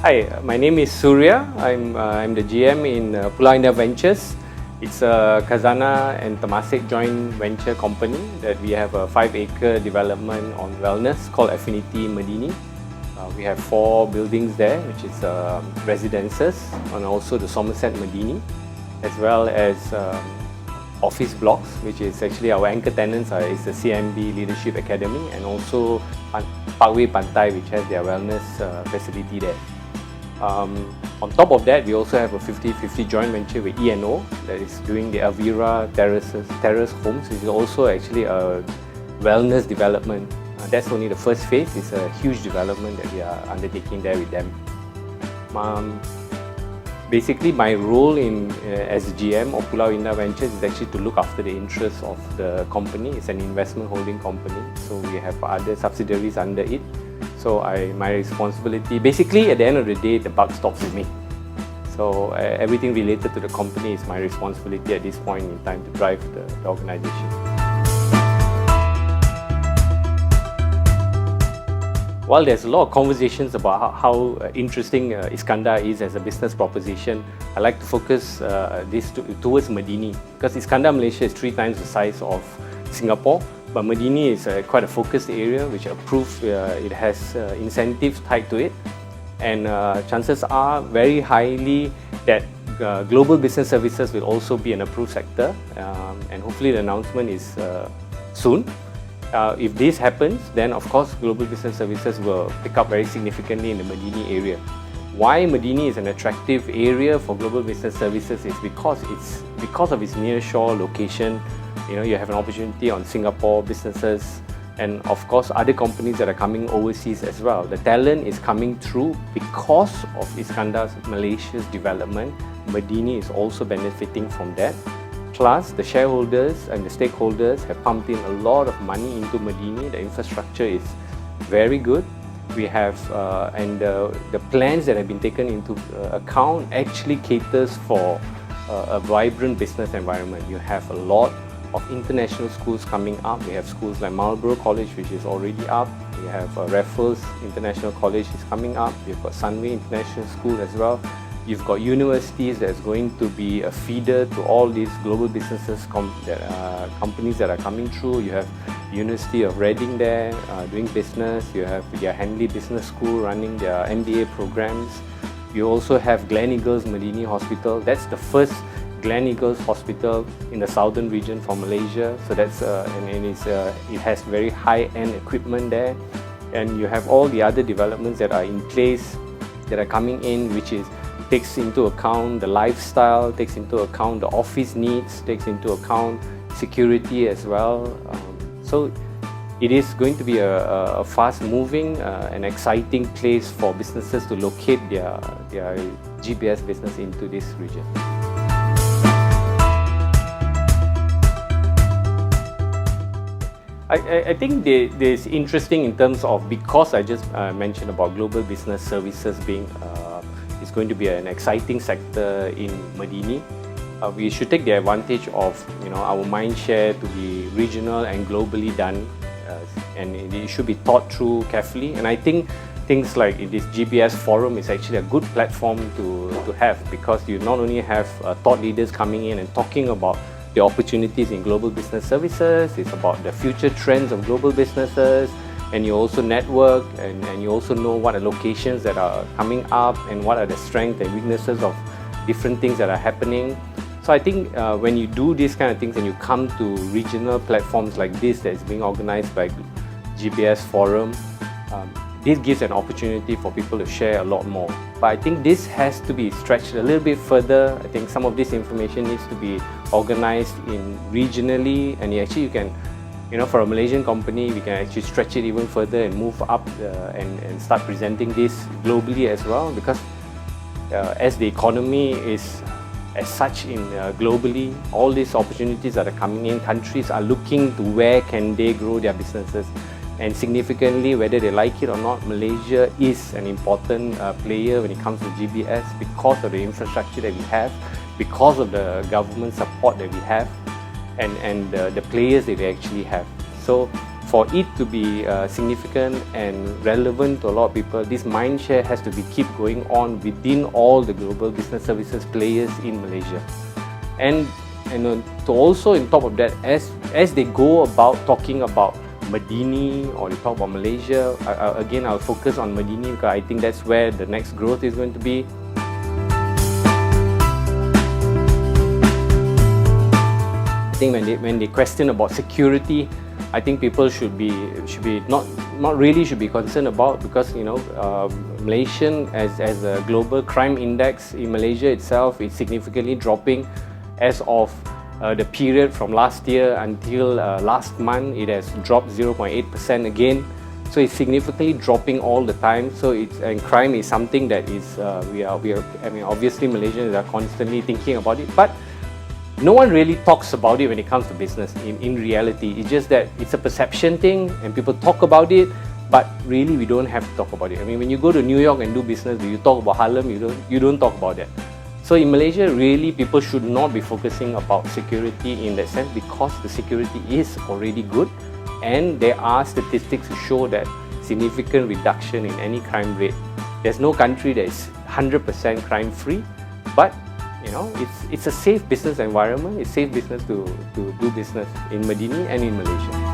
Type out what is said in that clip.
Hi, my name is Suria. I'm the GM in Pulau Indah Ventures. It's a Khazanah and Temasek joint venture company that we have a 5-acre development on wellness called Affinity Medini. We have 4 buildings there, which is residences, and also the Somerset Medini, as well as office blocks, which is actually our anchor tenants is the CMB Leadership Academy, and also Parkway Pantai, which has their wellness facility there. On top of that, we also have a 50-50 joint venture with E&O that is doing the Avira Terrace Homes, which is also actually a wellness development. That's only the first phase. It's a huge development that we are undertaking there with them. Basically, my role as GM of Pulau Indah Ventures is actually to look after the interests of the company. It's an investment holding company, so we have other subsidiaries under it. So my responsibility, basically at the end of the day, the buck stops with me. So everything related to the company is my responsibility at this point in time to drive the organization. While there's a lot of conversations about how interesting Iskandar is as a business proposition, I like to focus this towards Medini, because Iskandar, Malaysia is 3 times the size of Singapore, but Medini is quite a focused area which it has incentives tied to it, and chances are very highly that global business services will also be an approved sector, and hopefully the announcement is soon. If this happens, then of course global business services will pick up very significantly in the Medini area. Why Medini is an attractive area for global business services is because of its near-shore location. You have an opportunity on Singapore businesses, and of course other companies that are coming overseas as well. The talent is coming through because of Iskandar's Malaysia's development. Medini is also benefiting from that. Plus, the shareholders and the stakeholders have pumped in a lot of money into Medini. The infrastructure is very good. We have, and the plans that have been taken into account actually caters for a vibrant business environment. You have a lot of international schools coming up. We have schools like Marlborough College, which is already up. We have Raffles International College is coming up. We've got Sunway International School as well. You've got universities that's going to be a feeder to all these global businesses, companies that are coming through. You have University of Reading there doing business. You have their Henley Business School running their MBA programs. You also have Gleneagles Medini Hospital. That's the first Gleneagles Hospital in the southern region for Malaysia. So that's it has very high-end equipment there. And you have all the other developments that are in place that are coming in, which takes into account the lifestyle, takes into account the office needs, takes into account security as well. So it is going to be a fast-moving and exciting place for businesses to locate their GBS business into this region. I think it's interesting in terms of, because I just mentioned about global business services being it's going to be an exciting sector in Medini. We should take the advantage of our mind share to be regional and globally done, and it should be thought through carefully. And I think things like this GBS forum is actually a good platform to have, because you not only have thought leaders coming in and talking about the opportunities in global business services, it's about the future trends of global businesses, and you also network and you also know what are locations that are coming up and what are the strengths and weaknesses of different things that are happening. So I think when you do these kind of things and you come to regional platforms like this that is being organized by GBS Forum, this gives an opportunity for people to share a lot more. But I think this has to be stretched a little bit further. I think some of this information needs to be organized regionally, and actually you can, for a Malaysian company, we can actually stretch it even further and move up and start presenting this globally as well, because as the economy is as such globally, all these opportunities that are coming in, countries are looking to where can they grow their businesses. And significantly, whether they like it or not, Malaysia is an important player when it comes to GBS because of the infrastructure that we have, because of the government support that we have, and the players that we actually have. So for it to be significant and relevant to a lot of people, this mind share has to be keep going on within all the global business services players in Malaysia. And to also, on top of that, as they go about talking about Medini or they talk about Malaysia, again I'll focus on Medini because I think that's where the next growth is going to be. I think when they question about security, I think people should be not really should be concerned about, because Malaysian as a global crime index in Malaysia itself is significantly dropping. As of the period from last year until last month, it has dropped 0.8% again. So it's significantly dropping all the time. So and crime is something that is we are. I mean, obviously Malaysians are constantly thinking about it, but no one really talks about it when it comes to business. In reality, it's just that it's a perception thing, and people talk about it, but really we don't have to talk about it. I mean, when you go to New York and do business, do you talk about Harlem? You don't talk about that. So in Malaysia, really people should not be focusing about security in that sense, because the security is already good, and there are statistics to show that significant reduction in any crime rate. There's no country that is 100% crime free, but it's a safe business environment. It's safe business to do business in Medini and in Malaysia.